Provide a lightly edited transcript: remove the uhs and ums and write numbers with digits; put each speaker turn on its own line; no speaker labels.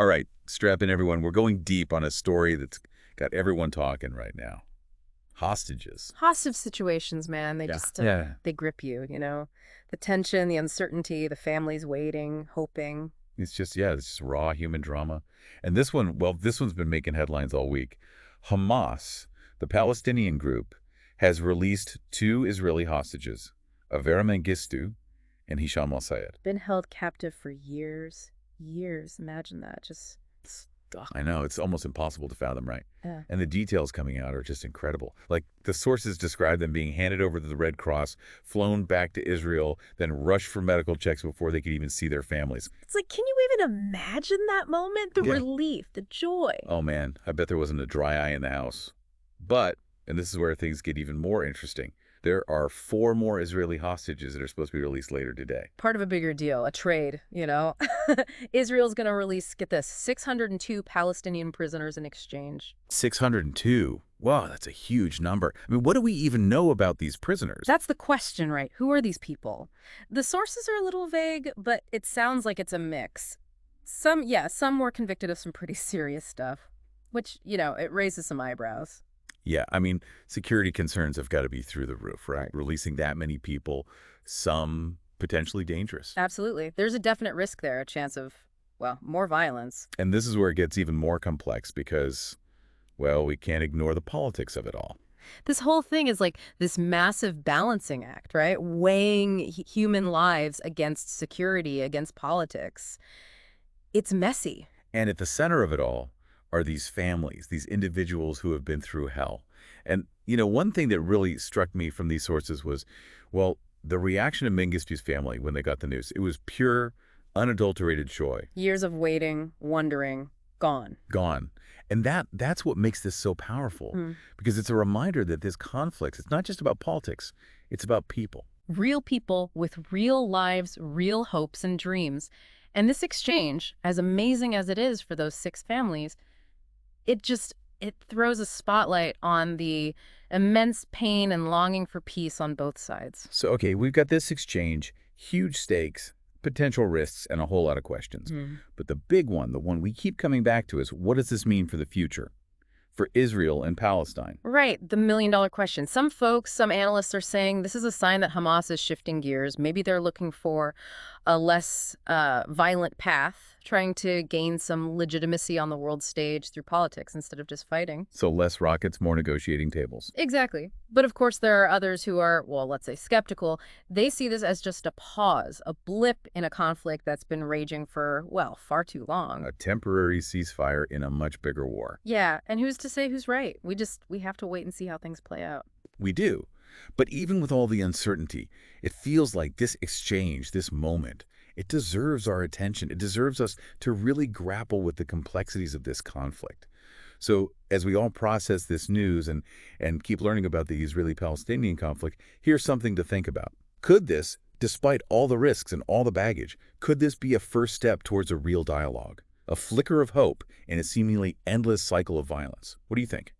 All right, strap in, everyone. We're going deep on a story that's got everyone talking right now. Hostages.
Hostage situations, man, they just,
Yeah.
they grip you, you know? The tension, the uncertainty, the families waiting, hoping.
It's just raw human drama. And this one, well, this one's been making headlines all week. Hamas, the Palestinian group, has released 2 Israeli hostages, Avera Mengistu and Hisham al-Sayed.
Been held captive for years. Years. Imagine that. Just, ugh.
I know, it's almost impossible to fathom, right?
Yeah.
And the details coming out are just incredible. Like, the sources describe them being handed over to the Red Cross, flown back to Israel, then rushed for medical checks before they could even see their families.
It's like, can you even imagine that moment? The
Yeah.
relief, the joy.
Oh man, I bet there wasn't a dry eye in the house. But, and this is where things get even more interesting, there are 4 more Israeli hostages that are supposed to be released later today.
Part of a bigger deal, a trade, you know? Israel's going to release, get this, 602 Palestinian prisoners in exchange.
602. Wow, that's a huge number. I mean, what do we even know about these prisoners?
That's the question, right? Who are these people? The sources are a little vague, but it sounds like it's a mix. Some were convicted of some pretty serious stuff, which, you know, it raises some eyebrows.
Yeah, I mean, security concerns have got to be through the roof, right? Releasing that many people, some potentially dangerous.
Absolutely. There's a definite risk there, a chance of, well, more violence.
And this is where it gets even more complex because, well, we can't ignore the politics of it all.
This whole thing is like this massive balancing act, right? Weighing human lives against security, against politics. It's messy.
And at the center of it all are these families, these individuals who have been through hell. And, you know, one thing that really struck me from these sources was, well, the reaction of Mengistu's family when they got the news. It was pure, unadulterated joy.
Years of waiting, wondering, gone.
Gone. And that's what makes this so powerful, because it's a reminder that this conflict, it's not just about politics, it's about people.
Real people with real lives, real hopes and dreams. And this exchange, as amazing as it is for those 6 families, it throws a spotlight on the immense pain and longing for peace on both sides.
So, okay, we've got this exchange, huge stakes, potential risks, and a whole lot of questions. But the big one, the one we keep coming back to, is what does this mean for the future? For Israel and Palestine?
Right, the million-dollar question. Some folks, some analysts are saying this is a sign that Hamas is shifting gears. Maybe they're looking for a less violent path, trying to gain some legitimacy on the world stage through politics instead of just fighting.
So less rockets, more negotiating tables.
Exactly. But of course, there are others who are, well, let's say skeptical. They see this as just a pause, a blip in a conflict that's been raging for, well, far too long.
A temporary ceasefire in a much bigger war.
Yeah, and who's to say who's right? We have to wait and see how things play out.
We do. But even with all the uncertainty, it feels like this exchange, this moment, it deserves our attention. It deserves us to really grapple with the complexities of this conflict. So as we all process this news and keep learning about the Israeli-Palestinian conflict, here's something to think about. Could this, despite all the risks and all the baggage, could this be a first step towards a real dialogue? A flicker of hope in a seemingly endless cycle of violence? What do you think?